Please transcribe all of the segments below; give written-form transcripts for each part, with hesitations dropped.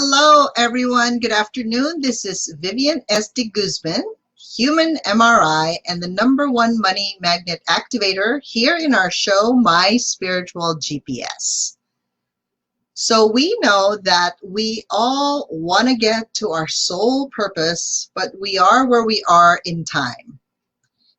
Hello, everyone. Good afternoon. This is Vivian S. de Guzman, human MRI and the #1 money magnet activator here in our show, My Spiritual GPS. So we know that we all want to get to our soul purpose, but we are where we are in time.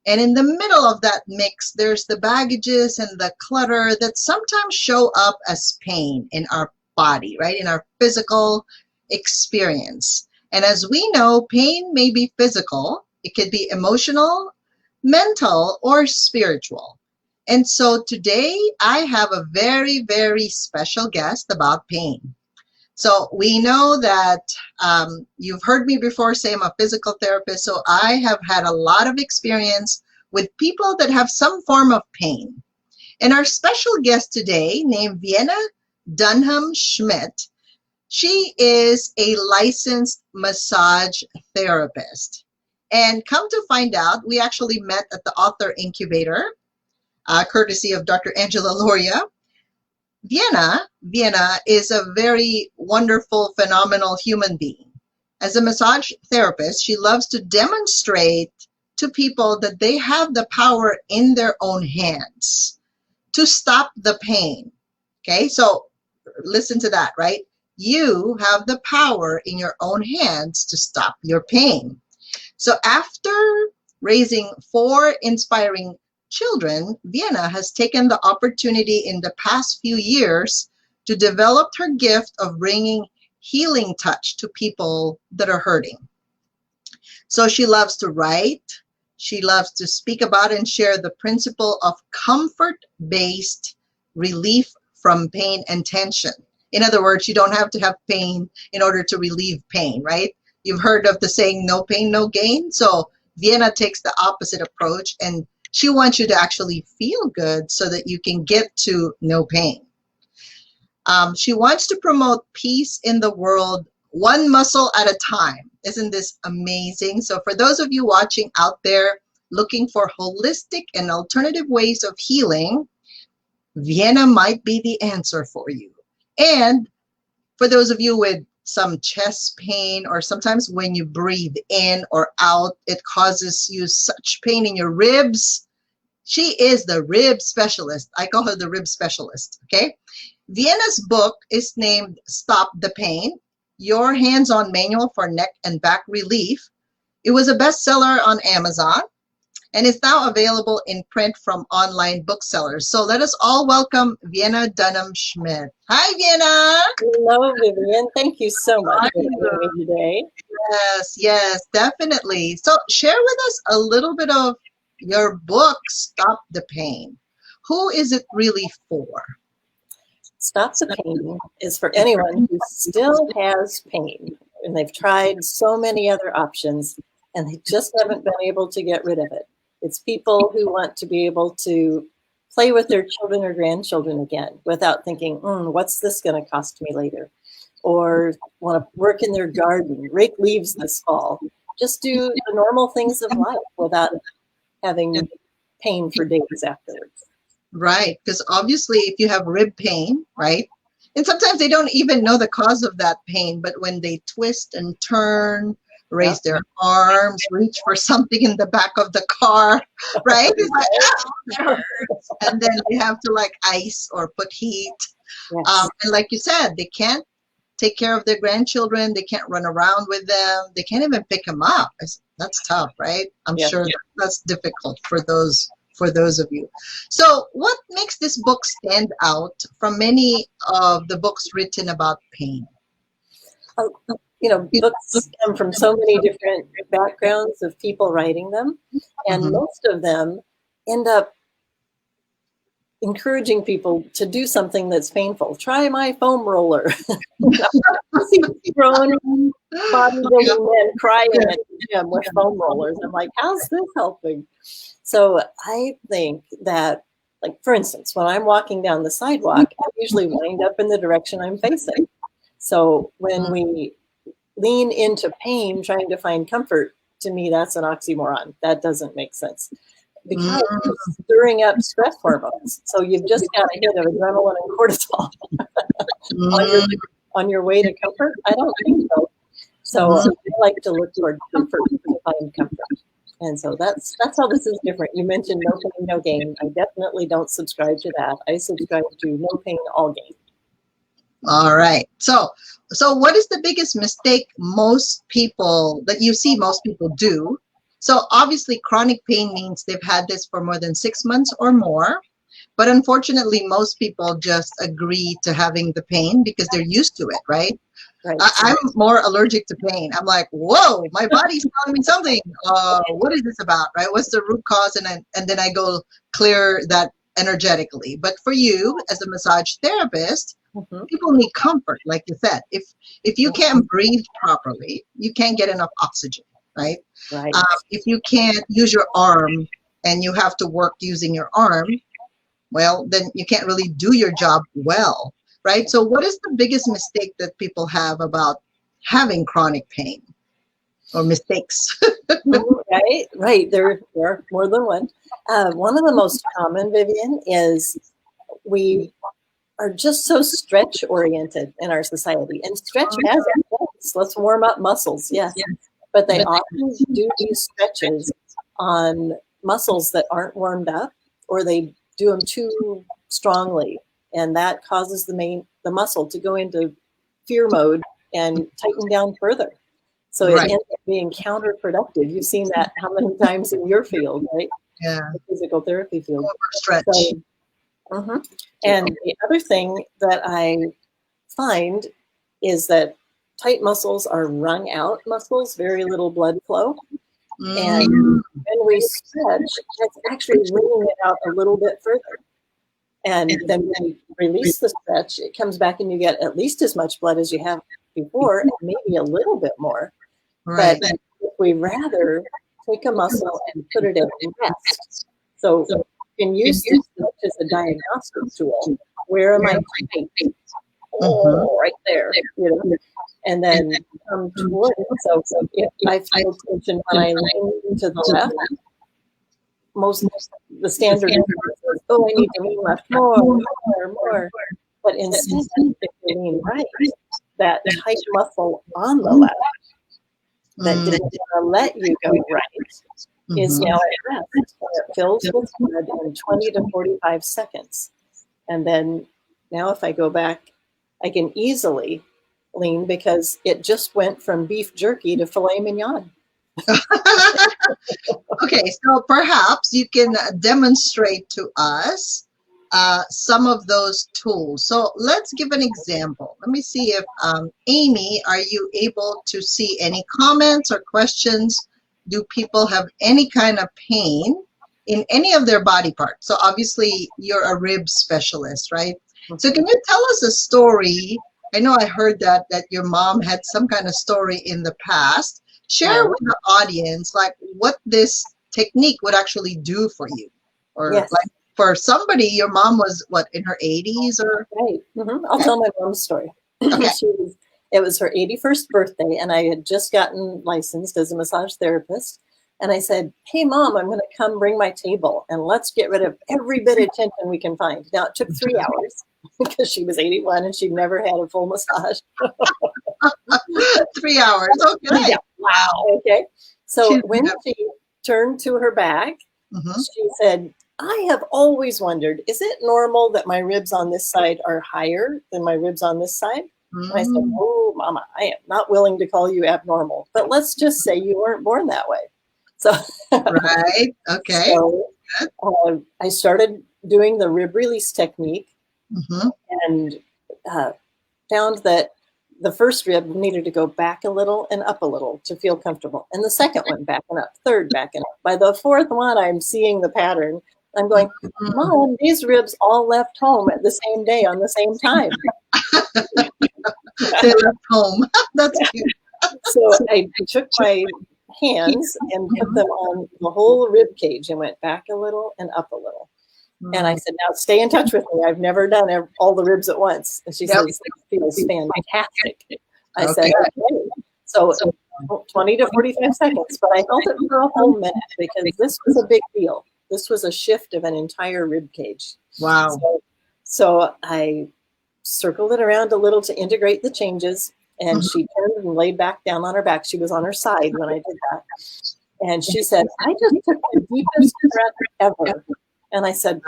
And in the middle of that mix, there's the baggages and the clutter that sometimes show up as pain in our body, right? In our physical experience. And as we know, pain may be physical, it could be emotional, mental, or spiritual. And so today I have a very, very special guest about pain. So we know that you've heard me before say I'm a physical therapist, so I have had a lot of experience with people that have some form of pain. And our special guest today, named Vienna Dunham Schmidt, she is a licensed massage therapist. And come to find out, we actually met at the Author Incubator, courtesy of Dr. Angela Loria. Vienna is a very wonderful, phenomenal human being. As a massage therapist, she loves to demonstrate to people that they have the power in their own hands to stop the pain. Okay, so listen to that, right? You have the power in your own hands to stop your pain. So after raising 4 inspiring children, Vienna has taken the opportunity in the past few years to develop her gift of bringing healing touch to people that are hurting. So she loves to write, she loves to speak about and share the principle of comfort-based relief from pain and tension. In other words, you don't have to have pain in order to relieve pain, right? You've heard of the saying, no pain, no gain. So Vienna takes the opposite approach, and she wants you to actually feel good so that you can get to no pain. She wants to promote peace in the world, one muscle at a time. Isn't this amazing? So for those of you watching out there looking for holistic and alternative ways of healing, Vienna might be the answer for you. And for those of you with some chest pain, or sometimes when you breathe in or out, it causes you such pain in your ribs, she is the rib specialist. I call her the rib specialist, okay? Vienna's book is named Stop the Pain, Your Hands-On Manual for Neck and Back Relief. It was a bestseller on Amazon and is now available in print from online booksellers. So let us all welcome Vienna Dunham Schmidt. Hi, Vienna. Hello, Vivian. Thank you so much for having me today. Yes, definitely. So share with us a little bit of your book, Stop the Pain. Who is it really for? Stop the Pain is for anyone who still has pain, and they've tried so many other options and they just haven't been able to get rid of it. It's people who want to be able to play with their children or grandchildren again without thinking, what's this going to cost me later? Or want to work in their garden, rake leaves this fall. Just do the normal things of life without having pain for days afterwards. Right, because obviously if you have rib pain, right? And sometimes they don't even know the cause of that pain, but when they twist and turn, raise their arms, reach for something in the back of the car, right? It's like, that hurts. And then they have to like ice or put heat. Yes. And like you said, they can't take care of their grandchildren. They can't run around with them. They can't even pick them up. That's tough, right? I'm sure that's difficult for those of you. So what makes this book stand out from many of the books written about pain? Books come from so many different backgrounds of people writing them, and most of them end up encouraging people to do something that's painful. Try my foam roller. Grown bodybuilding men crying at the gym with foam rollers. I'm like, how's this helping? So I think that, like, for instance, when I'm walking down the sidewalk, I usually wind up in the direction I'm facing. So when we lean into pain, trying to find comfort, to me, that's an oxymoron. That doesn't make sense. Because it's stirring up stress hormones. So you've just got a hit of adrenaline and cortisol. on your way to comfort? I don't think so. So I like to look toward comfort to find comfort. And so that's how this is different. You mentioned no pain, no gain. I definitely don't subscribe to that. I subscribe to no pain, all gain. All right. So what is the biggest mistake most people that you see most people do? So obviously chronic pain means they've had this for more than 6 months or more. But unfortunately, most people just agree to having the pain because they're used to it, right? Right. I'm more allergic to pain. I'm like, whoa, my body's telling me something. What is this about, right? What's the root cause? And then I go clear that energetically. But for you, as a massage therapist, people need comfort, like you said. If you can't breathe properly, you can't get enough oxygen, right? Right. If you can't use your arm and you have to work using your arm, well, then you can't really do your job well, right? So what is the biggest mistake that people have about having chronic pain or mistakes? Right. There are more than one. One of the most common, Vivian, is we are just so stretch oriented in our society, and stretch has a place. Let's warm up muscles, yes. But they often do stretches on muscles that aren't warmed up, or they do them too strongly, and that causes the muscle to go into fear mode and tighten down further. So it ends up being counterproductive. You've seen that how many times in your field, right? Yeah. The physical therapy field. Stretch. So, and the other thing that I find is that tight muscles are wrung out muscles, very little blood flow. And when we stretch, it's actually wringing it out a little bit further. And then when you release the stretch, it comes back and you get at least as much blood as you have before, and maybe a little bit more. Right. But if we rather take a muscle and put it in rest, so you can use this as a diagnostic tool. Where am I tight? Oh, right there. You know. And then come toward it. So if I pay attention when I lean to the left, most the standard is, oh, I need to lean left more. But instead, if you lean right, that tight muscle on the left that didn't want to let you go right is now at rest. It fills with blood in 20 to 45 seconds. And then now if I go back, I can easily lean because it just went from beef jerky to filet mignon. Okay, so perhaps you can demonstrate to us some of those tools. So let's give an example. Let me see if Amy, are you able to see any comments or questions? Do people have any kind of pain in any of their body parts? So obviously you're a rib specialist, right? So can you tell us a story? I know I heard that your mom had some kind of story in the past. Share with the audience like what this technique would actually do for you. Or like for somebody, your mom was what, in her 80s or? Right. I'll tell my mom's story. Okay. It was her 81st birthday, and I had just gotten licensed as a massage therapist. And I said, hey, Mom, I'm going to come bring my table, and let's get rid of every bit of tension we can find. Now, it took 3 hours because she was 81 and she'd never had a full massage. 3 hours. Okay. Yeah. Wow. Okay. So when she turned to her back, she said, I have always wondered, is it normal that my ribs on this side are higher than my ribs on this side? And I said, oh, Mama, I am not willing to call you abnormal, but let's just say you weren't born that way. So, right. Okay. So, I started doing the rib release technique and found that the first rib needed to go back a little and up a little to feel comfortable. And the second one back and up, third back and up. By the fourth one, I'm seeing the pattern. I'm going, Mom, these ribs all left home at the same day on the same time. They left home. That's cute. So I took my hands and put them on the whole rib cage and went back a little and up a little. And I said, now stay in touch with me. I've never done all the ribs at once. And she says, it feels fantastic. I said, okay. So 20 to 45 seconds, but I felt it for a whole minute because this was a big deal. This was a shift of an entire rib cage. Wow. So I circled it around a little to integrate the changes. And she turned and laid back down on her back. She was on her side when I did that. And she said, I just took the deepest breath ever. And I said,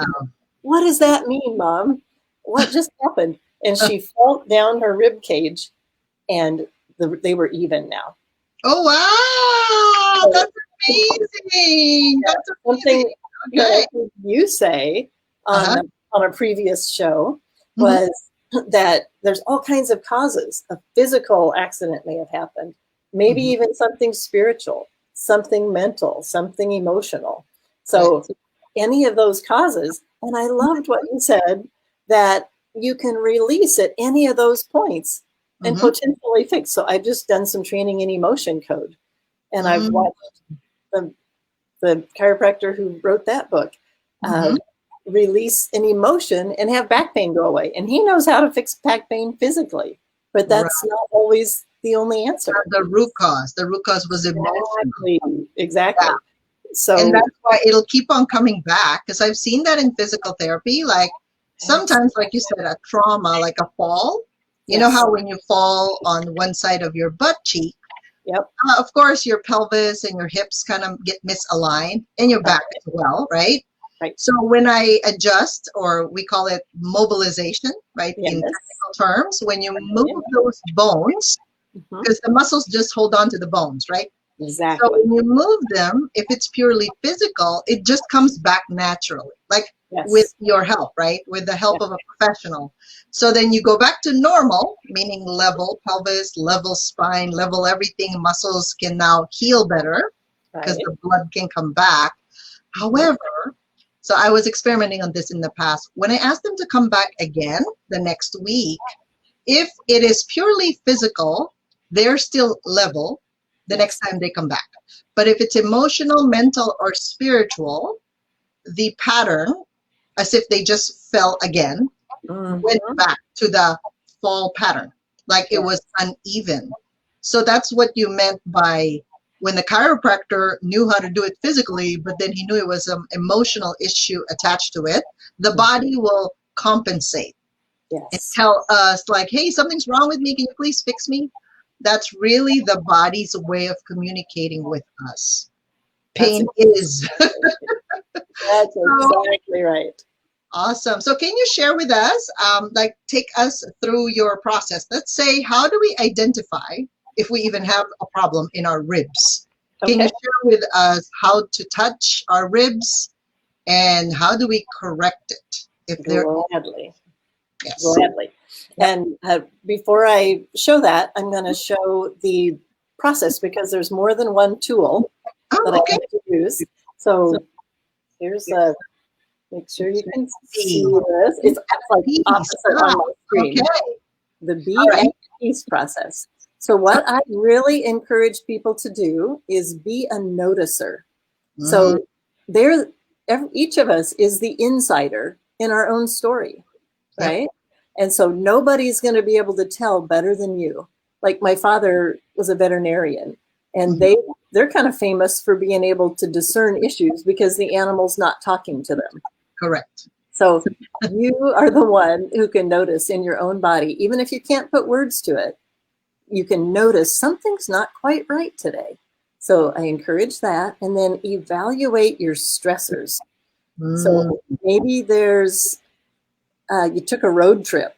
what does that mean, Mom? What just happened? And she felt down her rib cage, and they were even now. Oh, wow. That's amazing. That's something that you say on a previous show was that there's all kinds of causes. A physical accident may have happened, maybe even something spiritual, something mental, something emotional. So any of those causes, and I loved what you said, that you can release at any of those points and potentially fix. So I've just done some training in emotion code, and I've watched the chiropractor who wrote that book release an emotion and have back pain go away. And he knows how to fix back pain physically, but that's not always the only answer. The root cause. The root cause was emotional. Exactly. Yeah. So, and that's why it'll keep on coming back, because I've seen that in physical therapy. Like sometimes, like you said, a trauma, like a fall. You know how when you fall on one side of your butt cheek, of course, your pelvis and your hips kind of get misaligned, and your back as well, right? Right. So when I adjust, or we call it mobilization, right, in technical terms, when you move those bones, because the muscles just hold on to the bones, right? Exactly. So when you move them, if it's purely physical, it just comes back naturally, like with your help, right? With the help of a professional. So then you go back to normal, meaning level pelvis, level spine, level everything. Muscles can now heal better because the blood can come back. However, so I was experimenting on this in the past. When I asked them to come back again the next week, if it is purely physical, they're still level the next time they come back. But if it's emotional, mental, or spiritual, the pattern, as if they just fell again, went back to the fall pattern, like it was uneven. So that's what you meant by when the chiropractor knew how to do it physically, but then he knew it was an emotional issue attached to it, the body will compensate and tell us like, hey, something's wrong with me. Can you please fix me? That's really the body's way of communicating with us. Pain is. That's exactly right. Awesome. So can you share with us, like take us through your process? Let's say, how do we identify if we even have a problem in our ribs? Can you share with us how to touch our ribs and how do we correct it? If they're Gladly. And before I show that, I'm going to show the process because there's more than one tool that I have to use. So here's a, make sure you can see this. It's like opposite on my screen. The B and peace process. So what I really encourage people to do is be a noticer. So each of us is the insider in our own story, right? And so nobody's going to be able to tell better than you. Like my father was a veterinarian, and they're kind of famous for being able to discern issues because the animal's not talking to them. Correct. So you are the one who can notice in your own body, even if you can't put words to it, you can notice something's not quite right today. So I encourage that, and then evaluate your stressors. So maybe there's, you took a road trip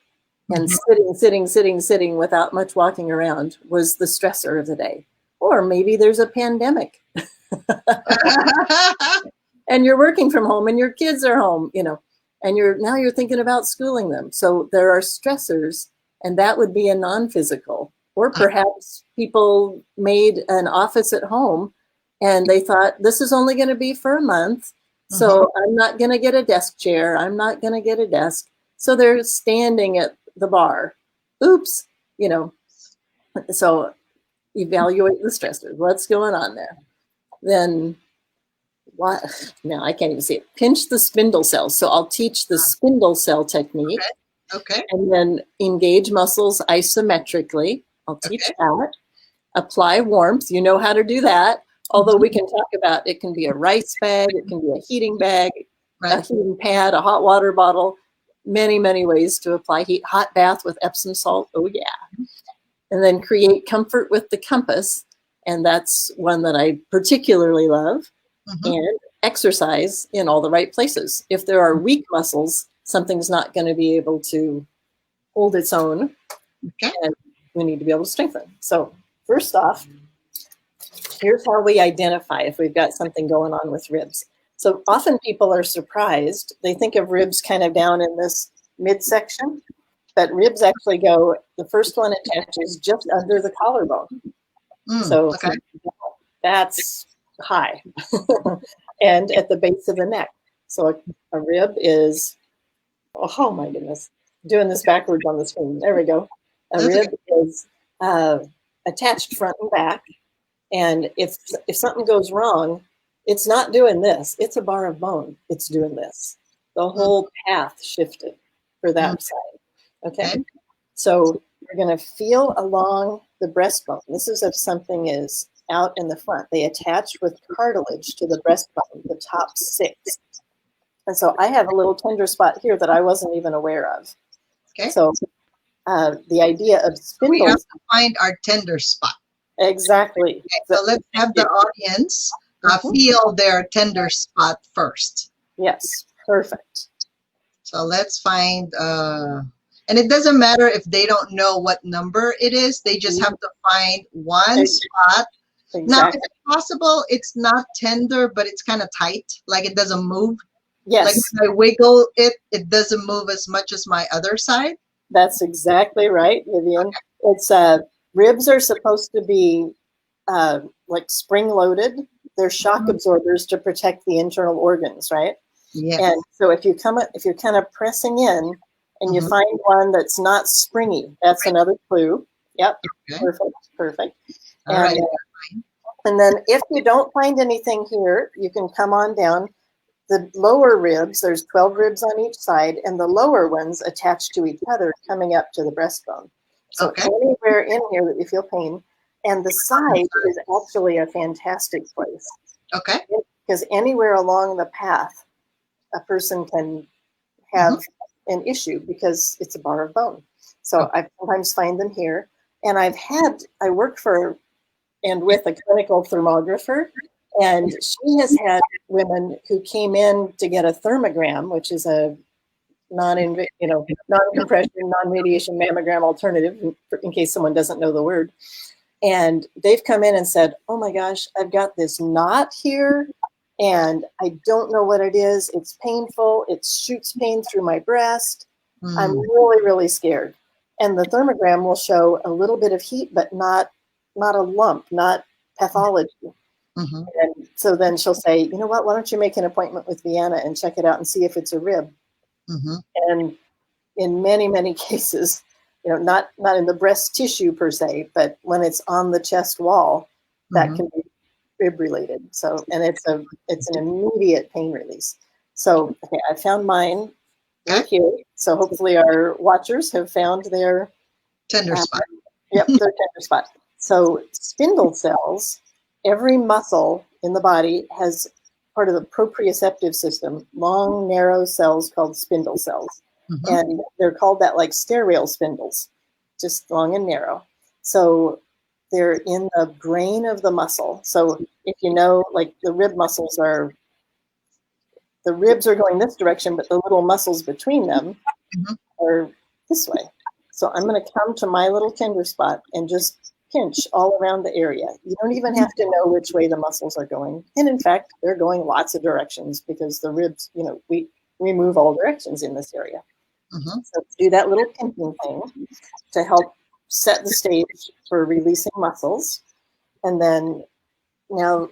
and sitting without much walking around was the stressor of the day. Or maybe there's a pandemic and you're working from home and your kids are home, you know, and now you're thinking about schooling them. So there are stressors, and that would be a non-physical. Or perhaps people made an office at home and they thought this is only going to be for a month. So I'm not going to get a desk chair. I'm not going to get a desk. So they're standing at the bar. Oops, you know. So evaluate the stressors. What's going on there? Then what? Now I can't even see it. Pinch the spindle cells. So I'll teach the spindle cell technique. Okay. And then engage muscles isometrically. I'll teach that. Apply warmth. You know how to do that. Although we can talk about it can be a rice bag, it can be a heating bag, a heating pad, a hot water bottle. many, many ways to apply heat. Hot bath with Epsom salt. Oh, yeah. And then create comfort with the compass. And that's one that I particularly love. Mm-hmm. And exercise in all the right places. If there are weak muscles, something's not going to be able to hold its own. Okay. And we need to be able to strengthen. So first off, here's how we identify if we've got something going on with ribs. So often people are surprised. They think of ribs kind of down in this midsection, but ribs actually go, the first one attaches just under the collarbone. So okay. that's high. And at the base of the neck. So a rib is, oh my goodness, doing this backwards on the screen. There we go. A rib is attached front and back. And if something goes wrong, it's not doing this. It's a bar of bone. It's doing this. The whole path shifted for that side. Okay. So you're going to feel along the breastbone. This is if something is out in the front. They attach with cartilage to the breastbone, the top 6. And so I have a little tender spot here that I wasn't even aware of. Okay. So the idea of spindles. We have to find our tender spot. Exactly. Okay, so let's have the audience feel their tender spot first. Yes, perfect. So let's find, and it doesn't matter if they don't know what number it is. They just have to find one spot. Exactly. Now, if it's possible, it's not tender, but it's kind of tight, like it doesn't move. Yes. Like when I wiggle it, it doesn't move as much as my other side. That's exactly right, Vivian. Okay. It's ribs are supposed to be like spring-loaded. They're shock absorbers to protect the internal organs, right? Yes. And so if you're kind of pressing in and you find one that's not springy, that's another clue. Yep. Okay. Perfect. All right. And then if you don't find anything here, you can come on down. The lower ribs, there's 12 ribs on each side, and the lower ones attached to each other coming up to the breastbone. So anywhere in here that you feel pain, and the side is actually a fantastic place. Okay. Because anywhere along the path, a person can have an issue because it's a bar of bone. So I sometimes find them here. And I work for and with a clinical thermographer, and she has had women who came in to get a thermogram, which is a non-compression, non-radiation mammogram alternative, in case someone doesn't know the word. And they've come in and said, oh my gosh, I've got this knot here and I don't know what it is. It's painful. It shoots pain through my breast. I'm really, really scared. And the thermogram will show a little bit of heat, but not a lump, not pathology. And so then she'll say, you know what, why don't you make an appointment with Vienna and check it out and see if it's a rib. And in many, many cases, not in the breast tissue per se, but when it's on the chest wall, that can be rib related. So, and it's an immediate pain release. So, okay, I found mine right here. So hopefully our watchers have found their tender spot. Yep, their tender spot. So spindle cells, every muscle in the body has part of the proprioceptive system, long, narrow cells called spindle cells. And they're called that like stair rail spindles, just long and narrow. So they're in the brain of the muscle. So if you know, like the rib muscles the ribs are going this direction, but the little muscles between them are this way. So I'm going to come to my little tender spot and just pinch all around the area. You don't even have to know which way the muscles are going. And in fact, they're going lots of directions because the ribs, we move all directions in this area. So do that little pinching thing to help set the stage for releasing muscles. And then now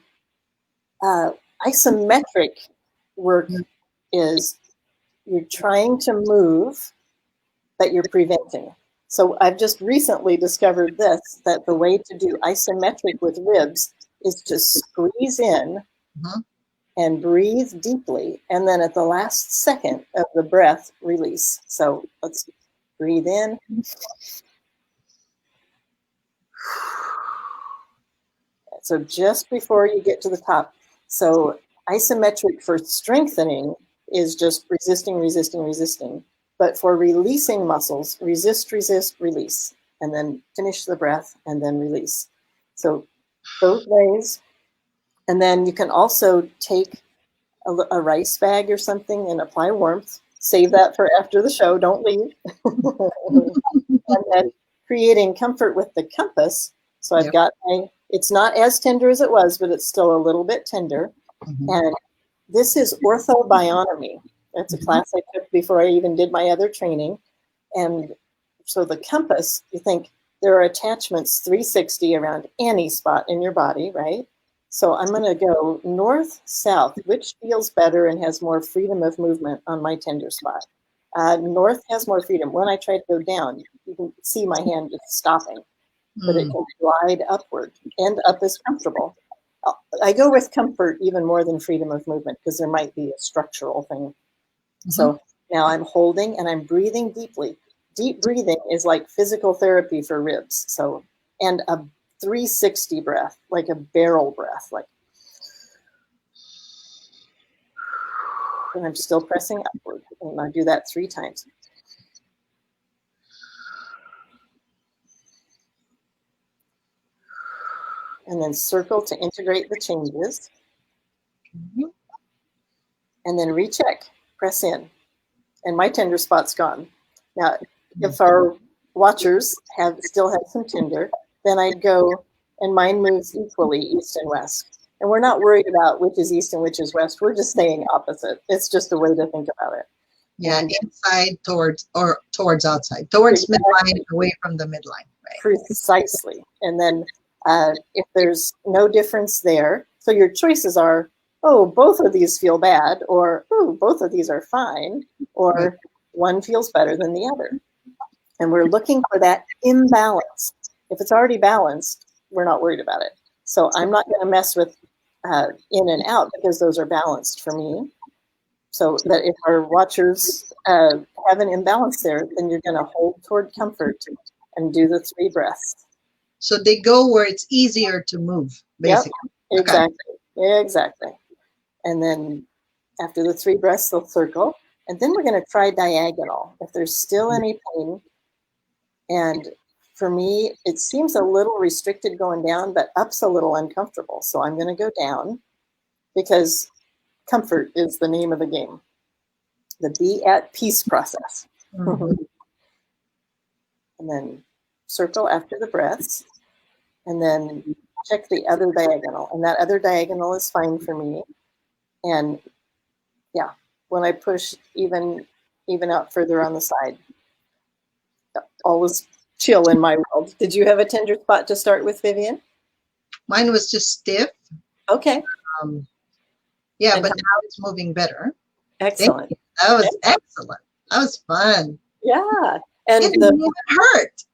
isometric work is you're trying to move, but you're preventing. So I've just recently discovered that the way to do isometric with ribs is to squeeze in and breathe deeply. And then at the last second of the breath, release. So let's breathe in. So just before you get to the top. So isometric for strengthening is just resisting, resisting, resisting. But for releasing muscles, resist, resist, release, and then finish the breath and then release. So both ways. And then you can also take a rice bag or something and apply warmth. Save that for after the show. Don't leave. And then creating comfort with the compass. So I've got it's not as tender as it was, but it's still a little bit tender. And this is orthobionomy. That's a class I took before I even did my other training. And so the compass, you think there are attachments 360 around any spot in your body, right? So I'm going to go north, south, which feels better and has more freedom of movement on my tender spot. North has more freedom. When I try to go down, you can see my hand just stopping, but it can glide upward, and up is comfortable. I go with comfort even more than freedom of movement because there might be a structural thing. So now I'm holding and I'm breathing deeply. Deep breathing is like physical therapy for ribs. So, and a 360 breath, like a barrel breath, like, and I'm still pressing upward. And I do that 3 times. And then circle to integrate the changes. And then recheck, press in. And my tender spot's gone. Now, if our watchers still have some tender, then I'd go, and mine moves equally east and west. And we're not worried about which is east and which is west. We're just staying opposite. It's just a way to think about it. Yeah, and inside towards outside, towards midline, away from the midline. Right? Precisely. And then if there's no difference there, so your choices are, oh, both of these feel bad, or, oh, both of these are fine, or one feels better than the other. And we're looking for that imbalance. If it's already balanced, we're not worried about it. So I'm not going to mess with in and out because those are balanced for me. So that if our watchers have an imbalance there, then you're going to hold toward comfort and do the 3 breaths. So they go where it's easier to move, basically. Yep, exactly. Okay. Exactly. And then after the 3 breaths, they'll circle. And then we're going to try diagonal. If there's still any pain, and for me, it seems a little restricted going down, but up's a little uncomfortable. So I'm going to go down because comfort is the name of the game. The be at peace process. And then circle after the breaths. And then check the other diagonal. And that other diagonal is fine for me. And yeah, when I push even out further on the side, always chill in my world. Did you have a tender spot to start with, Vivian? Mine was just stiff. Okay. Yeah, but now it's moving better. Excellent. That was excellent. That was fun. Yeah. And it didn't even hurt.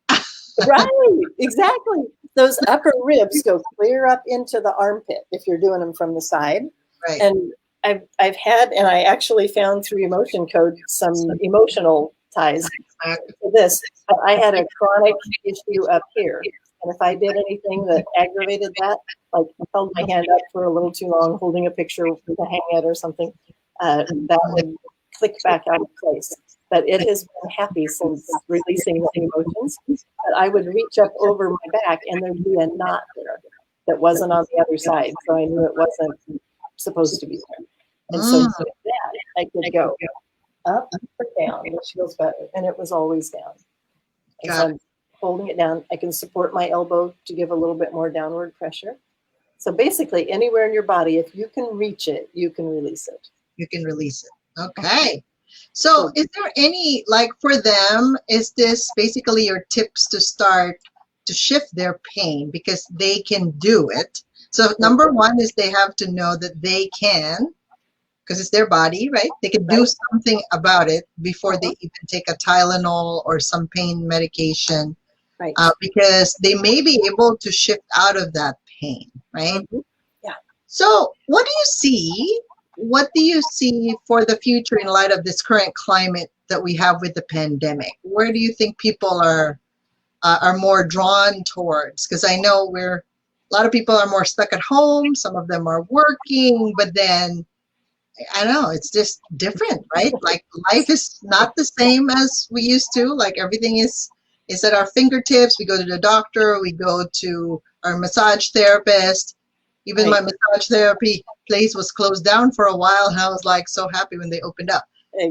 Right, exactly. Those upper ribs go clear up into the armpit if you're doing them from the side. Right. And I've had, and I actually found through emotion code some emotional ties to this. But I had a chronic issue up here. And if I did anything that aggravated that, like held my hand up for a little too long, holding a picture to hang it or something, that would click back out of place. But it has been happy since releasing the emotions. But I would reach up over my back and there'd be a knot there that wasn't on the other side. So I knew it wasn't supposed to be there. And so with that, I could go up or down, which feels better. And it was always down. And so I'm holding it down. I can support my elbow to give a little bit more downward pressure. So basically, anywhere in your body, if you can reach it, you can release it. You can release it. Okay. So is there any, like for them, is this basically your tips to start to shift their pain because they can do it? So number one is they have to know that they can, because it's their body, right? They can do something about it before they even take a Tylenol or some pain medication, right? Because they may be able to shift out of that pain, right? Yeah. So what do you see? What do you see for the future in light of this current climate that we have with the pandemic? Where do you think people are more drawn towards? Because I know a lot of people are more stuck at home. Some of them are working, but then I know, it's just different, right? Like life is not the same as we used to. Like everything is at our fingertips. We go to the doctor, we go to our massage therapist. Even Right. my massage therapy place was closed down for a while, and I was like so happy when they opened up.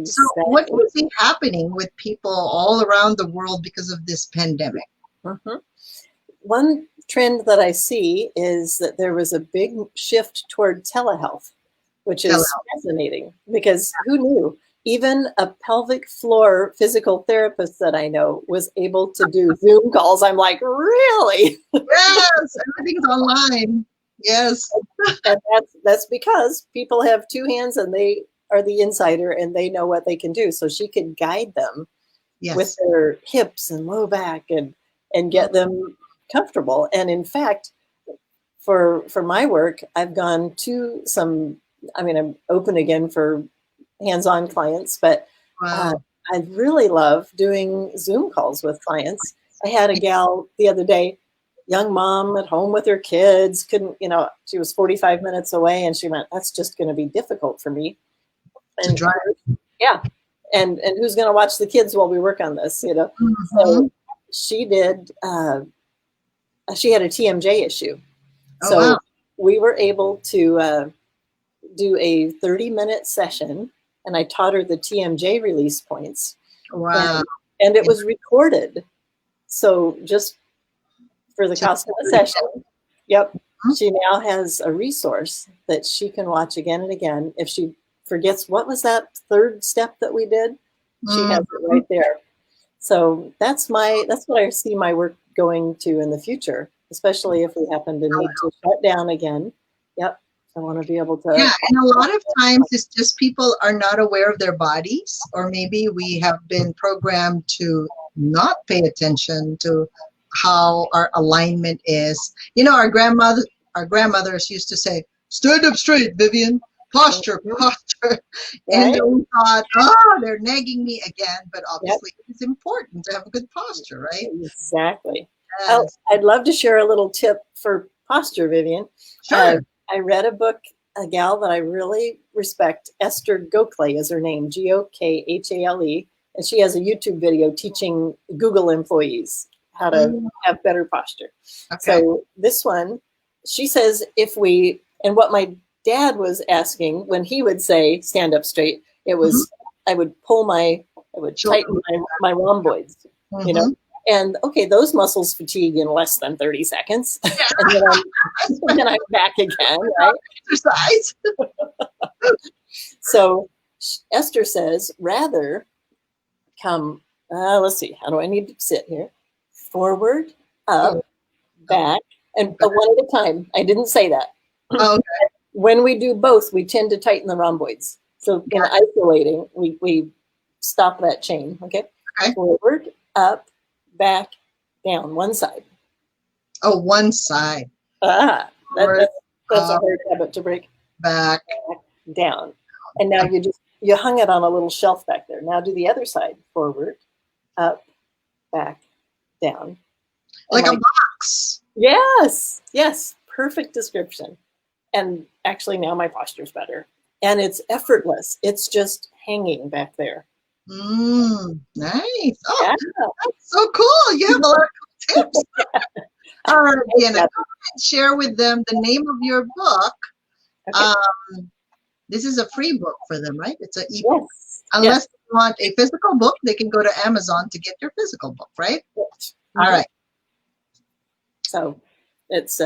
So what do Exactly. you see happening with people all around the world because of this pandemic? Mm-hmm. One trend that I see is that there was a big shift toward telehealth, which is Telehealth. fascinating because who knew? Even a pelvic floor physical therapist that I know was able to do Zoom calls. I'm like, really? Yes, everything's online. Yes. And that's because people have two hands and they are the insider and they know what they can do. So she could guide them with Yes. their hips and low back and get them comfortable. And in fact, for my work, I've gone to some, I mean, I'm open again for hands-on clients, but Wow. I really love doing Zoom calls with clients. I had a gal the other day, young mom at home with her kids, couldn't, she was 45 minutes away and she went, that's just going to be difficult for me. To And drive. yeah. And who's going to watch the kids while we work on this, Mhm. So she did, she had a TMJ issue. Oh, So wow. we were able to do a 30-minute session and I taught her the TMJ release points. Wow. And it was recorded. So just for the cost of the session, yep, she now has a resource that she can watch again and again. If she forgets what was that third step that we did, she has it right there. So that's what I see my work going to in the future, especially if we happen to need to shut down again. Yep. I want to be able to. Yeah, and a lot of times it's just people are not aware of their bodies, or maybe we have been programmed to not pay attention to how our alignment is. Our grandmothers used to say, "Stand up straight, Vivian. Posture, posture." And Right? we thought, oh, they're nagging me again. But Yep. obviously it's important to have a good posture, right? Exactly. Yes. I'd love to share a little tip for posture, Vivian. Sure. I read a book, a gal that I really respect, Esther Gokhale is her name, Gokhale, and she has a YouTube video teaching Google employees how to have better posture. Okay. So this one, she says and what my dad was asking when he would say stand up straight, it was I would tighten my rhomboids, and okay, those muscles fatigue in less than 30 seconds. And then I'm back again, right? Exercise. So Esther says, rather come, let's see, how do I need to sit here? Forward, up, back, and one at a time. I didn't say that. Okay. When we do both, we tend to tighten the rhomboids. So in isolating, we stop that chain, okay? Forward, up, back, down, one side. Oh, one side. That's a hard habit to break. Back, down. And now you hung it on a little shelf back there. Now do the other side. Forward, up, back, down. like a box. Yes. Perfect description. And actually now my posture's better. And it's effortless. It's just hanging back there. Nice. Oh, yeah. That's so cool. You have a lot of cool tips. All right, Vienna, share with them the name of your book. Okay. This is a free book for them, right? It's an ebook. Yes. Unless they want a physical book, they can go to Amazon to get your physical book, right? Yes. All right. So it's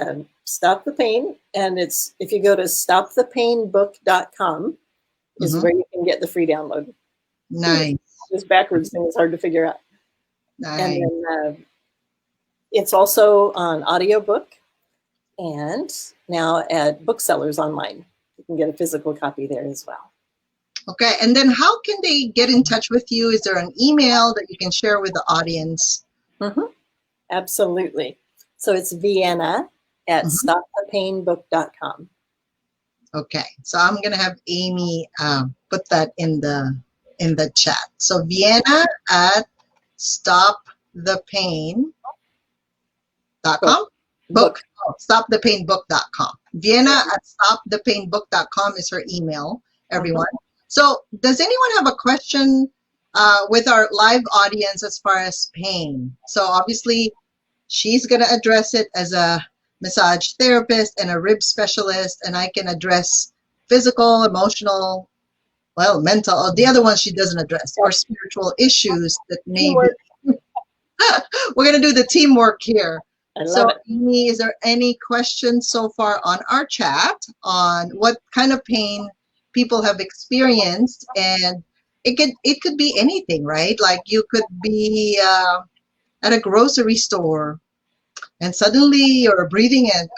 Stop the Pain, and it's if you go to stopthepainbook.com is where you can get the free download. Nice. This backwards thing is hard to figure out. Nice. And then it's also on audiobook and now at booksellers online. You can get a physical copy there as well. Okay. And then how can they get in touch with you? Is there an email that you can share with the audience? Absolutely. So it's Vienna at stopthepainbook.com. Okay. So I'm going to have Amy put that in the chat. So Vienna at stopthepain.com. Book. Oh, stopthepainbook.com. Vienna at stopthepainbook.com is her email. everyone. So does anyone have a question with our live audience as far as pain? So obviously she's going to address it as a massage therapist and a rib specialist, and I can address physical, emotional, well, mental, the other ones she doesn't address, or spiritual issues that maybe. We're going to do the teamwork here. So, Amy, is there any questions so far on our chat on what kind of pain people have experienced? And it could be anything, right? Like you could be at a grocery store and suddenly you're breathing and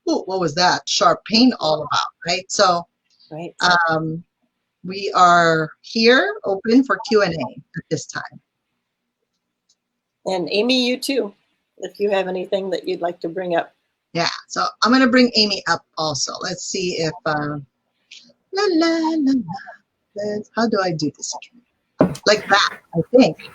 what was that? Sharp pain all about, right? So we are here open for Q&A at this time. And Amy, you too, if you have anything that you'd like to bring up. Yeah, so I'm going to bring Amy up also. Let's see if, how do I do this again? Like that, I think.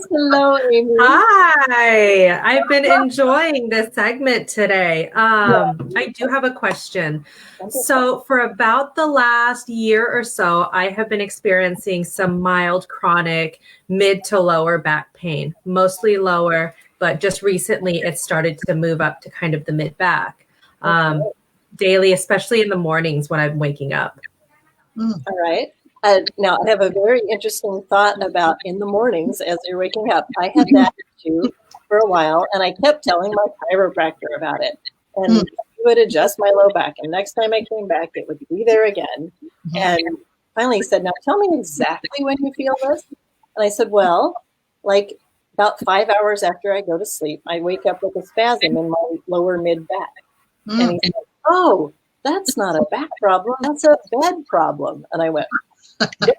Hello, Amy. Hi, I've been enjoying this segment today. I do have a question. So for about the last year or so, I have been experiencing some mild chronic mid to lower back pain, mostly lower, but just recently it started to move up to kind of the mid back daily, especially in the mornings when I'm waking up. All right. Now, I have a very interesting thought about in the mornings as you're waking up. I had that too for a while, and I kept telling my chiropractor about it. And he would adjust my low back. And next time I came back, it would be there again. And finally he said, now tell me exactly when you feel this. And I said, well, like about 5 hours after I go to sleep, I wake up with a spasm in my lower mid back. And he said, oh, that's not a back problem. That's a bed problem. And I went, when you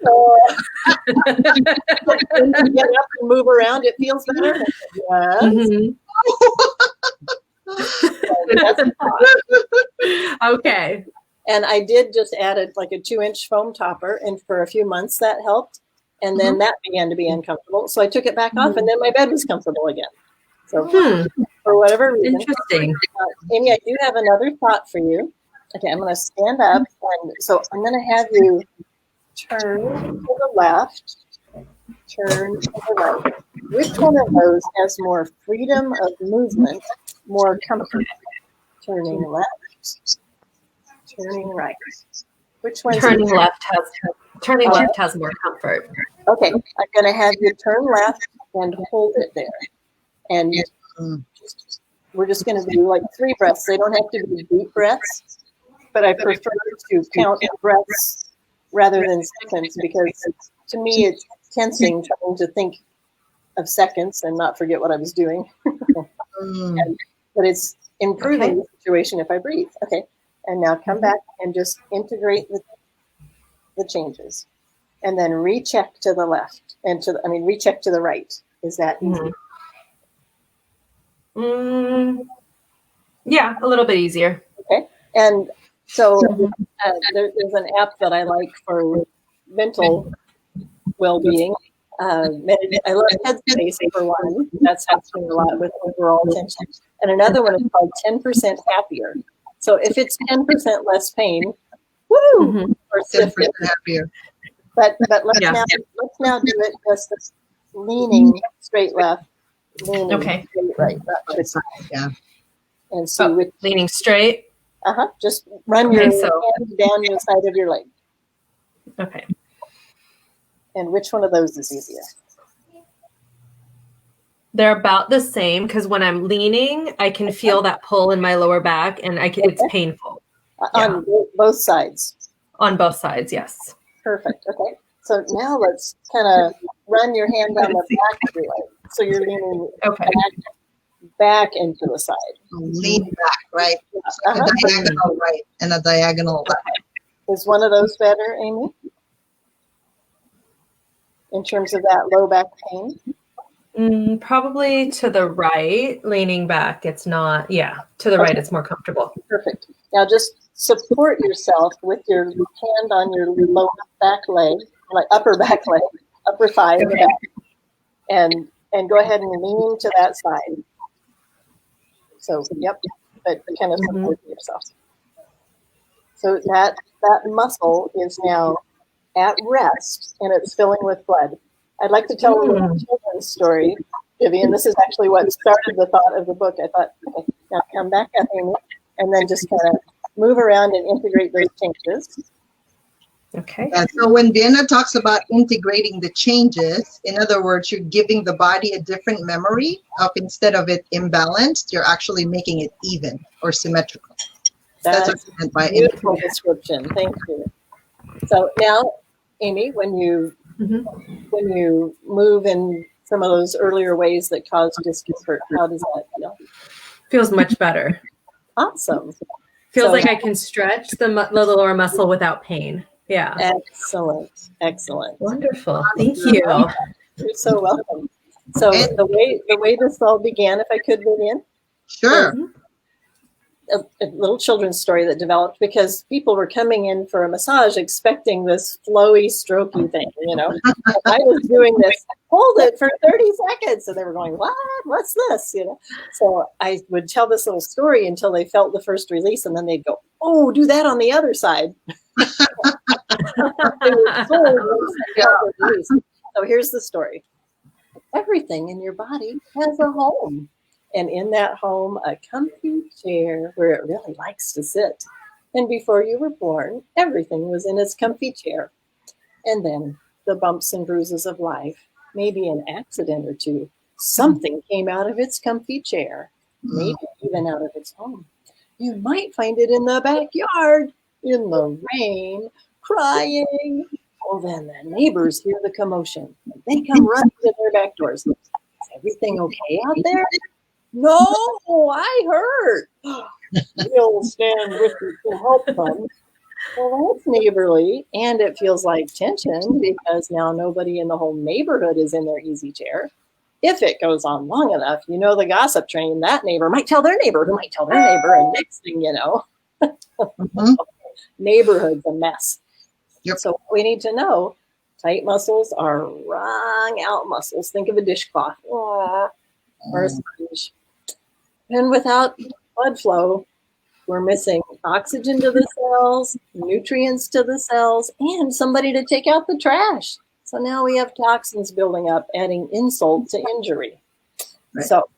get up and move around, it feels better. Yes. Okay. And I did just add a 2-inch foam topper, and for a few months that helped. And then that began to be uncomfortable. So I took it back off, and then my bed was comfortable again. So for whatever reason. Interesting. Amy, I do have another thought for you. Okay, I'm going to stand up. And so I'm going to have you turn to the left, turn to the right. Which one of those has more freedom of movement, more comfort? Turning left, turning right. Which one? Turning left has more comfort. Okay, I'm going to have you turn left and hold it there. And we're just going to do like 3 breaths. They don't have to be deep breaths, but I prefer to count breaths rather than seconds, because to me it's tensing trying to think of seconds and not forget what I was doing. But it's improving the situation if I breathe. Okay, and now come back and just integrate the changes, and then recheck to the left and recheck to the right. Is that easy? Yeah, a little bit easier. Okay, and so there's an app that I like for mental well-being. I love Headspace for one. That's helped me a lot with overall tension. And another one is called 10% Happier. So if it's 10% less pain, woo! Or 10% happier. But let's now do it just leaning straight left, leaning straight right. Yeah. And so leaning straight. Just run your hand down the side of your leg. Okay. And which one of those is easier? They're about the same, because when I'm leaning, I can feel that pull in my lower back, and it's painful. On both sides? On both sides, yes. Perfect. Okay. So now let's kind of run your hand down the back of your leg. So you're leaning back into the side. Lean back, right? A diagonal right and a diagonal left. Is one of those better, Amy? In terms of that low back pain? Probably to the right, leaning back. It's not, to the right, it's more comfortable. Perfect. Now just support yourself with your hand on your lower back leg, like upper back leg, upper thigh in the back. And go ahead and lean to that side. So, but kind of support yourself. So that that muscle is now at rest and it's filling with blood. I'd like to tell a little children's story, Vivian. This is actually what started the thought of the book. I thought, okay, now come back up, Amy, and then just kind of move around and integrate those changes. Okay. Yeah, so when Vienna talks about integrating the changes, in other words, you're giving the body a different memory of, instead of it imbalanced, you're actually making it even or symmetrical. That's what I meant by beautiful description. Thank you. So now, Amy, when you move in some of those earlier ways that cause discomfort, how does that feel? Feels much better. Awesome. Feels like I can stretch the lower muscle without pain. Yeah. Excellent. Excellent. Wonderful. Thank you. You're so welcome. So the way this all began, if I could, Vivian. Sure. A little children's story that developed because people were coming in for a massage expecting this flowy, strokey thing, you know. I was doing this, hold it for 30 seconds. And they were going, what? What's this? You know. So I would tell this little story until they felt the first release, and then they'd go, oh, do that on the other side. So here's the story. Everything in your body has a home. And in that home, a comfy chair where it really likes to sit. And before you were born, everything was in its comfy chair. And then the bumps and bruises of life, maybe an accident or two, something came out of its comfy chair, maybe even out of its home. You might find it in the backyard, in the rain, crying. Well, then the neighbors hear the commotion. They come running to their back doors. Is everything okay out there? No, I hurt. We'll stand with you to help them. Well, that's neighborly, and it feels like tension because now nobody in the whole neighborhood is in their easy chair. If it goes on long enough, you know the gossip train, that neighbor might tell their neighbor, who might tell their neighbor, and next thing you know, neighborhood's a mess. Yep. So what we need to know, tight muscles are wrung out muscles. Think of a dishcloth or a sponge. And without blood flow, we're missing oxygen to the cells, nutrients to the cells, and somebody to take out the trash. So now we have toxins building up, adding insult to injury. Right. So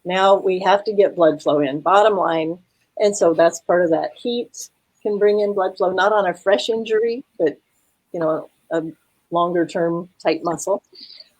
now we have to get blood flow in, bottom line. And so that's part of that. Heat can bring in blood flow, not on a fresh injury, but, you know, a longer term tight muscle.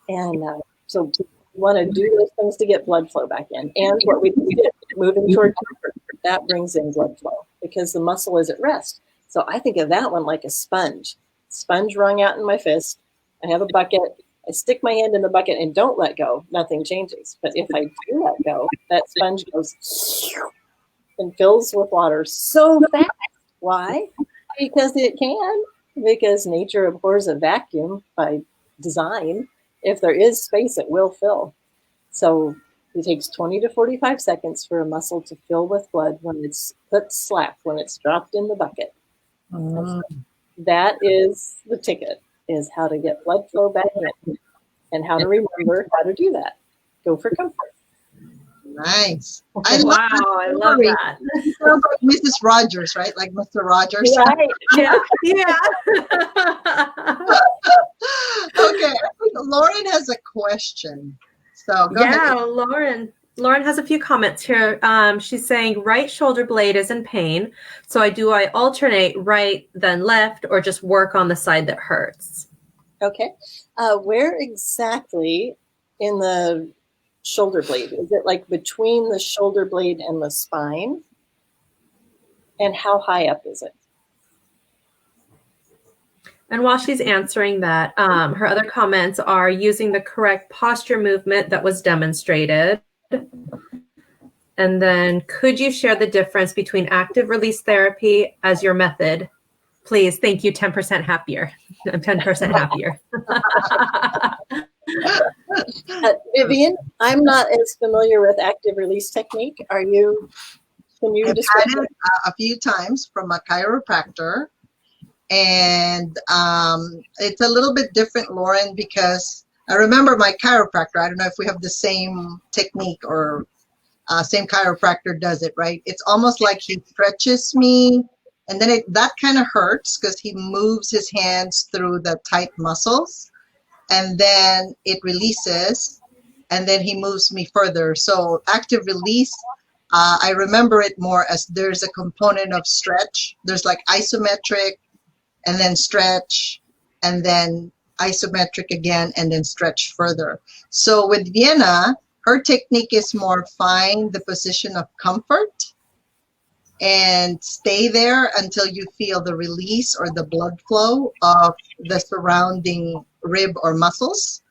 And so we want to do those things to get blood flow back in. And what we did, moving toward comfort, that brings in blood flow because the muscle is at rest. So I think of that one like a sponge. Sponge wrung out in my fist. I have a bucket. I stick my hand in the bucket and don't let go. Nothing changes. But if I do let go, that sponge goes and fills with water so fast. Why? Because it can. Because nature abhors a vacuum by design. If there is space, it will fill. So it takes 20 to 45 seconds for a muscle to fill with blood when it's put slack, when it's dropped in the bucket. That is the ticket, is how to get blood flow back in and how to remember how to do that. Go for comfort. Nice. I love that. It sounds like Mrs. Rogers, right? Like Mr. Rogers. Right. Yeah. Yeah. Okay. I think Lauren has a question. So go ahead. Lauren has a few comments here. She's saying right shoulder blade is in pain. So I alternate right then left or just work on the side that hurts? Okay. Where exactly in the shoulder blade? Is it like between the shoulder blade and the spine? And how high up is it? And while she's answering that, her other comments are using the correct posture movement that was demonstrated. And then could you share the difference between active release therapy as your method? Please, thank you, 10% happier. I'm 10% happier. Vivian, I'm not as familiar with active release technique. Are you? Can you describe it? A few times from a chiropractor. And it's a little bit different, Lauren, because I remember my chiropractor. I don't know if we have the same technique or same chiropractor does it, right? It's almost like he stretches me And then that kind of hurts because he moves his hands through the tight muscles, and then it releases, and then he moves me further. So active release, I remember it more as there's a component of stretch. There's like isometric, and then stretch, and then isometric again, and then stretch further. So with Vienna, her technique is more find the position of comfort and stay there until you feel the release or the blood flow of the surrounding rib or muscles.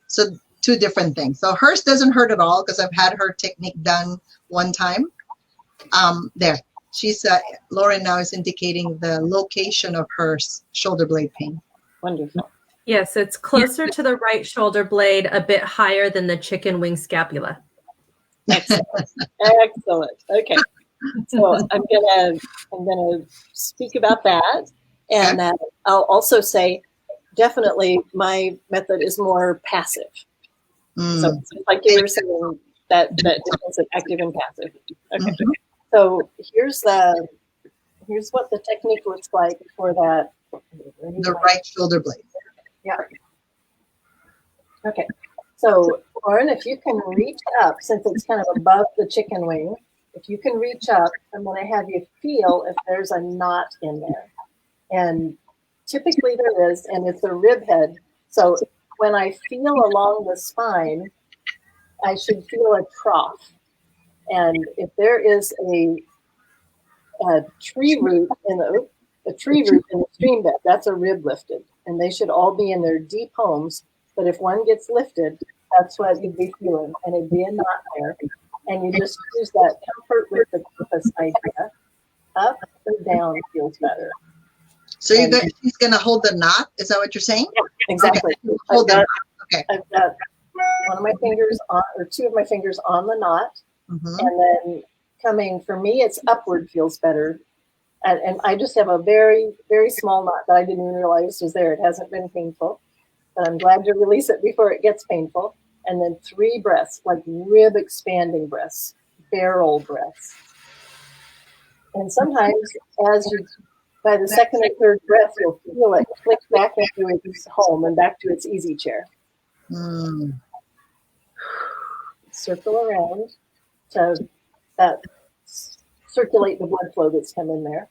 So two different things. So hers doesn't hurt at all because I've had her technique done one time. There, she's Lauren now is indicating the location of her shoulder blade pain. Wonderful. Yes, it's closer to the right shoulder blade, a bit higher than the chicken wing scapula. Excellent. Excellent. Okay. So I'm gonna speak about that, and I'll also say definitely my method is more passive. So like you were saying, that difference of active and passive. Okay. So here's what the technique looks like for that. The right shoulder blade. Yeah. Okay. So Lauren, if you can reach up, since it's kind of above the chicken wing, if you can reach up, I'm going to have you feel if there's a knot in there. And typically there is, and it's a rib head. So when I feel along the spine, I should feel a trough. And if there is a tree root in the stream bed, that's a rib lifted. And they should all be in their deep homes. But if one gets lifted, that's what you'd be feeling. And it'd be a knot there. And you just use that comfort with the compass idea. Up or down feels better. So she's going to hold the knot? Is that what you're saying? Yeah, exactly. Okay. Hold the knot. Okay. I've got one of my fingers on, or two of my fingers on the knot. And then coming, for me, it's upward feels better. And I just have a very, very small knot that I didn't even realize was there. It hasn't been painful. But I'm glad to release it before it gets painful. And then 3 breaths, like rib expanding breaths, barrel breaths. And sometimes by the second or third breath, you'll feel it click back into its home and back to its easy chair. Circle around to circulate the blood flow that's come in there.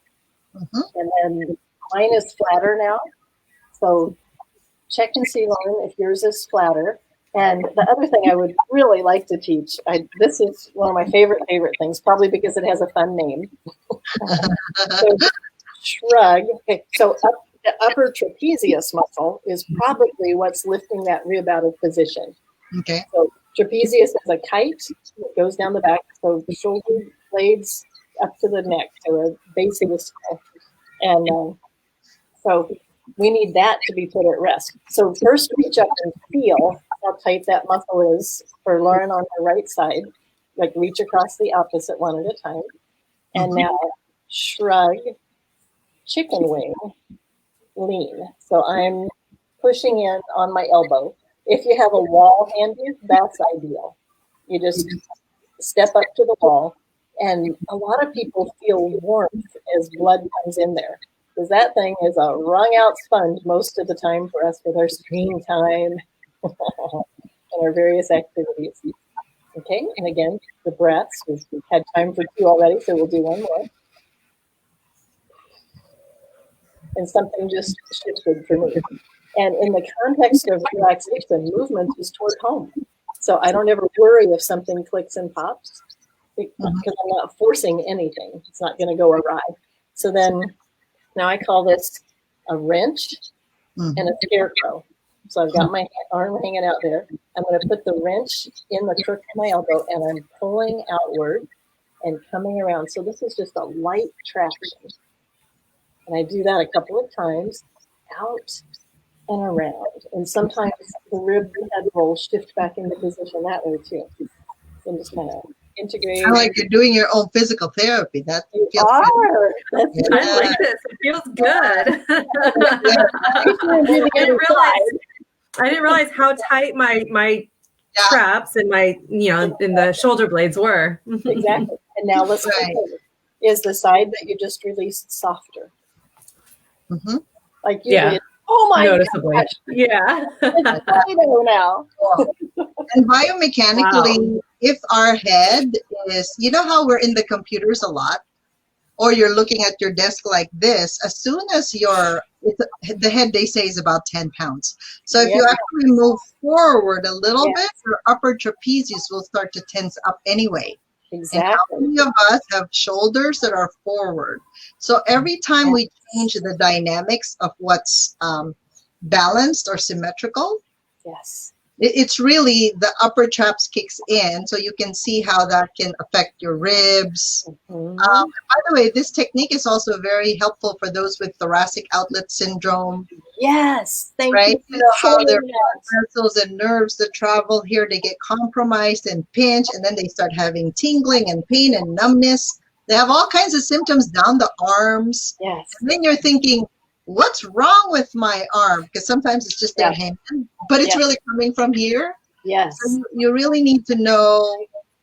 And then mine is flatter now. So check and see, Lauren, if yours is flatter. And the other thing I would really like to teach, this is one of my favorite things, probably because it has a fun name. So, shrug. Okay, so the upper trapezius muscle is probably what's lifting that rib out of position. Okay. So trapezius is a kite that goes down the back, so the shoulder blades up to the neck, so the base of the skull. And so we need that to be put at rest. So first reach up and feel how tight that muscle is for Lauren on her right side. Like reach across the opposite one at a time. And now shrug, chicken wing, lean. So I'm pushing in on my elbow. If you have a wall handy, that's ideal. You just step up to the wall. And a lot of people feel warmth as blood comes in there. Because that thing is a wrung out sponge most of the time for us with our screen time and our various activities. Okay, and again, the breaths. We've had time for 2 already, so we'll do 1 more. And something just shifted for me. And in the context of relaxation, movement is toward home. So I don't ever worry if something clicks and pops because I'm not forcing anything. It's not going to go awry. So then now I call this a wrench and a scarecrow. So I've got my arm hanging out there. I'm going to put the wrench in the crook of my elbow and I'm pulling outward and coming around. So this is just a light traction. And I do that a couple of times, out and around. And sometimes the rib head will shift back into position that way too. So I'm just kind of integrating. I like you're doing your own physical therapy. That feels good. I like this. It feels good. I didn't realize how tight my traps and my in the shoulder blades were. Exactly. And now let's continue. is the side that you just released softer. Mm-hmm. Like usually, oh my noticeably. gosh. Yeah. I know now. And biomechanically, if our head is, you know how we're in the computers a lot, or you're looking at your desk like this, as soon as the head, they say, is about 10 pounds. So if you actually move forward a little bit, your upper trapezius will start to tense up anyway. Exactly. And how many of us have shoulders that are forward? So every time we change the dynamics of what's balanced or symmetrical, it's really the upper traps kicks in, so you can see how that can affect your ribs. By the way, this technique is also very helpful for those with thoracic outlet syndrome. Yes, thank you. You know how their blood vessels and nerves that travel here, they get compromised and pinched, and then they start having tingling and pain and numbness. They have all kinds of symptoms down the arms. Yes. And then you're thinking, what's wrong with my arm? Because sometimes it's just their hand, but it's really coming from here. Yes. So you really need to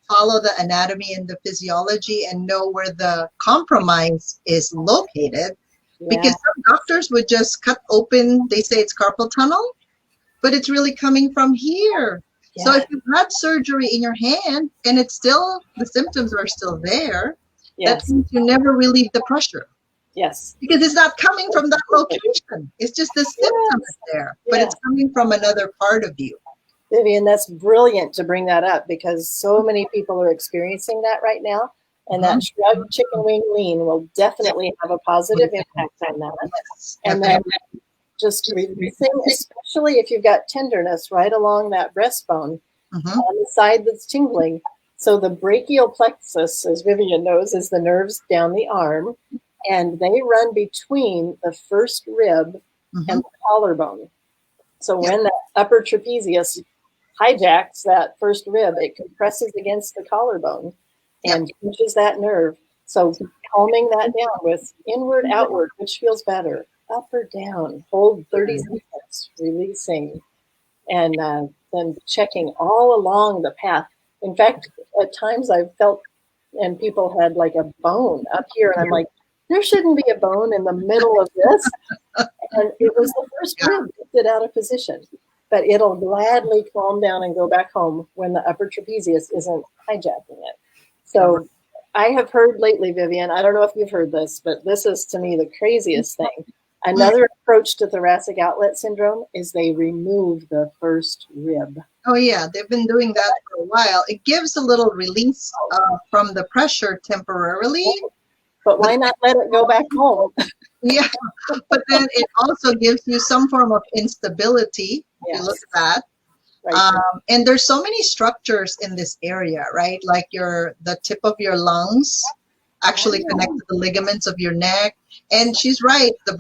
follow the anatomy and the physiology and know where the compromise is located. Because some doctors would just cut open, they say it's carpal tunnel, but it's really coming from here. So if you've had surgery in your hand and it's still, the symptoms are still there, that means you never relieve the pressure. Yes. Because it's not coming from that location. It's just the symptom is there, but it's coming from another part of you. Vivian, that's brilliant to bring that up because so many people are experiencing that right now. And that shrugged chicken wing lean will definitely have a positive impact on that. And then just releasing, especially if you've got tenderness right along that breastbone on the side that's tingling. So the brachial plexus, as Vivian knows, is the nerves down the arm. And they run between the first rib and the collarbone. So when that upper trapezius hijacks that first rib, it compresses against the collarbone and pinches that nerve. So calming that down with inward, outward, which feels better, up or down, hold 30 seconds, releasing, and then checking all along the path. In fact, at times I've felt, and people had like a bone up here, and I'm like, there shouldn't be a bone in the middle of this. And it was the first rib that lifted out of position. But it'll gladly calm down and go back home when the upper trapezius isn't hijacking it. So I have heard lately, Vivian, I don't know if you've heard this, but this is to me the craziest thing. Another approach to thoracic outlet syndrome is they remove the first rib. Oh, yeah. They've been doing that for a while. It gives a little release from the pressure temporarily. But why not let it go back home? Yeah, but then it also gives you some form of instability. If you look at that. And there's so many structures in this area, right? Like the tip of your lungs actually connect to the ligaments of your neck. And she's right. The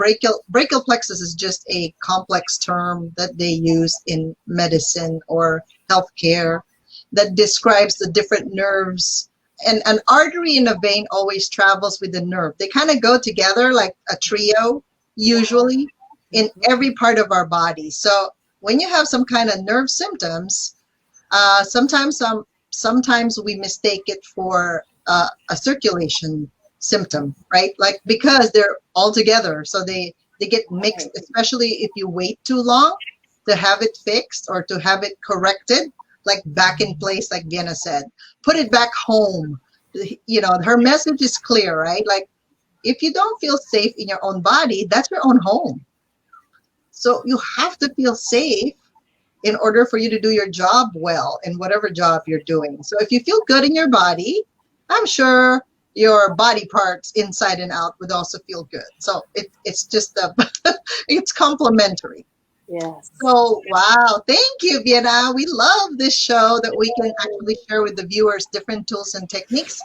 brachial plexus is just a complex term that they use in medicine or healthcare that describes the different nerves. And an artery and a vein always travels with the nerve. They kind of go together like a trio, usually, in every part of our body. So when you have some kind of nerve symptoms, sometimes we mistake it for a circulation symptom, right? Like because they're all together, so they get mixed, especially if you wait too long to have it fixed or to have it corrected, like back in place, like Vienna said. Put it back home. You know, her message is clear, right? Like if you don't feel safe in your own body, that's your own home. So you have to feel safe in order for you to do your job well in whatever job you're doing. So if you feel good in your body, I'm sure your body parts inside and out would also feel good. So it's just it's complementary. Yes. So, wow. Thank you, Vienna. We love this show that we can actually share with the viewers different tools and techniques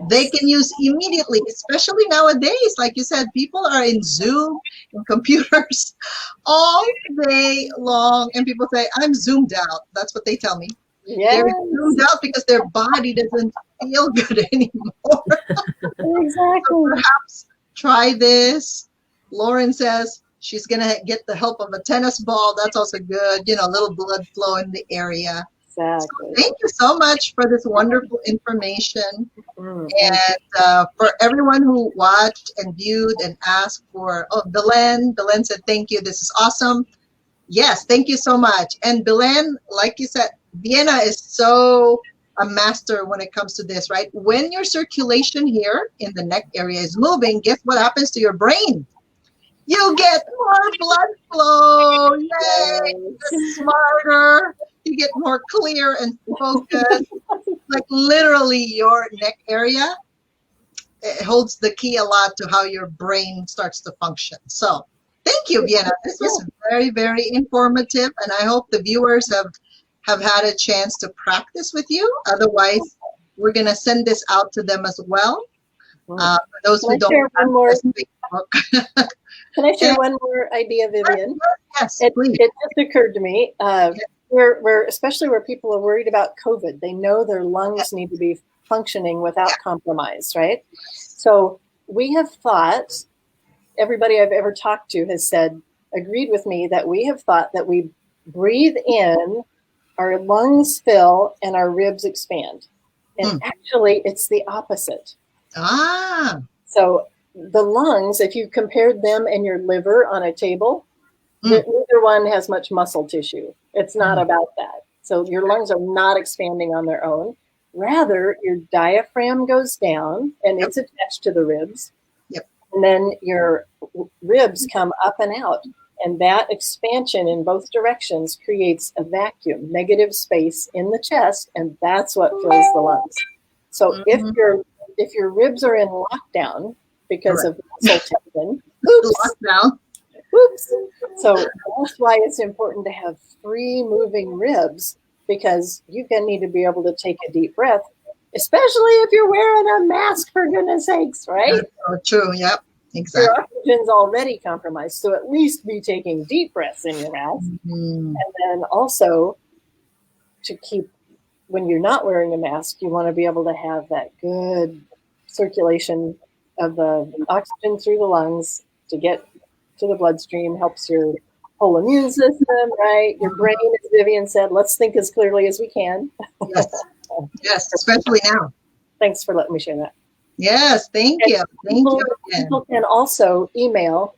they can use immediately, especially nowadays. Like you said, people are in Zoom and computers all day long. And people say, I'm zoomed out. That's what they tell me. Yes. They're zoomed out because their body doesn't feel good anymore. Exactly. So perhaps try this. Lauren says, she's going to get the help of a tennis ball. That's also good. You know, a little blood flow in the area. Exactly. Thank you so much for this wonderful information. Mm-hmm. And for everyone who watched and viewed and asked for, Belen said, thank you. This is awesome. Yes, thank you so much. And Belen, like you said, Vienna is so a master when it comes to this, right? When your circulation here in the neck area is moving, guess what happens to your brain? You get more blood flow. Yay! You're smarter. You get more clear and focused. Like literally your neck area, it holds the key a lot to how your brain starts to function. So thank you, Vienna. This was very, very informative. And I hope the viewers have had a chance to practice with you. Otherwise, we're going to send this out to them as well. For those who don't have Facebook. Can I share one more idea, Vivian? Yes, please. It just occurred to me. We're especially where people are worried about COVID. They know their lungs need to be functioning without compromise, right? So we have thought, everybody I've ever talked to has said, agreed with me that we have thought that we breathe in, our lungs fill, and our ribs expand. And actually, it's the opposite. So the lungs, if you compared them and your liver on a table, neither one has much muscle tissue. It's not about that. So your lungs are not expanding on their own. Rather, your diaphragm goes down and it's attached to the ribs. And then your ribs come up and out. And that expansion in both directions creates a vacuum, negative space in the chest, and that's what fills the lungs. So if your ribs are in lockdown because of muscle tension, lockdown. So that's why it's important to have free moving ribs, because you're going to need to be able to take a deep breath, especially if you're wearing a mask, for goodness sakes, right? That's so true. Yep. Exactly. Your oxygen's already compromised, so at least be taking deep breaths in your mask. And then also to keep, when you're not wearing a mask, you want to be able to have that good circulation of the oxygen through the lungs to get to the bloodstream, helps your whole immune system, right? Your brain, as Vivian said, let's think as clearly as we can. Yes, especially now. Thanks for letting me share that. Yes, thank you. People can also email,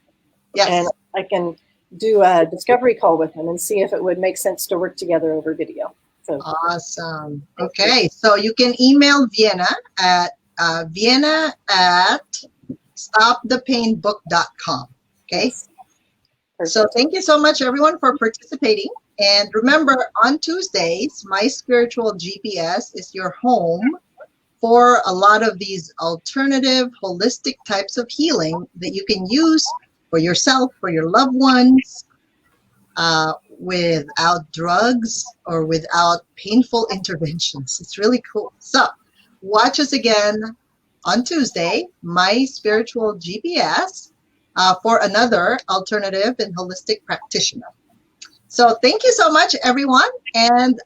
and I can do a discovery call with them and see if it would make sense to work together over video. So awesome. Okay, so you can email Vienna at stopthepainbook.com. Okay. So thank you so much, everyone, for participating. And remember, on Tuesdays, My Spiritual GPS is your home for a lot of these alternative, holistic types of healing that you can use for yourself, for your loved ones, without drugs or without painful interventions. It's really cool. So watch us again on Tuesday, My Spiritual GPS, for another alternative and holistic practitioner. So thank you so much, everyone. And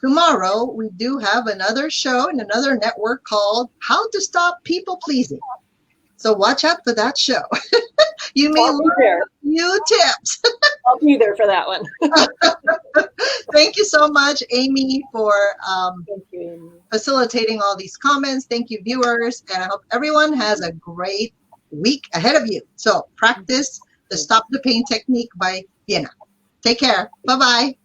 tomorrow, we do have another show in another network called How to Stop People Pleasing. So watch out for that show. You may learn new tips. I'll be there for that one. Thank you so much, Amy, for facilitating all these comments. Thank you, viewers. And I hope everyone has a great week ahead of you. So practice the Stop the Pain technique by Vienna. Take care. Bye-bye.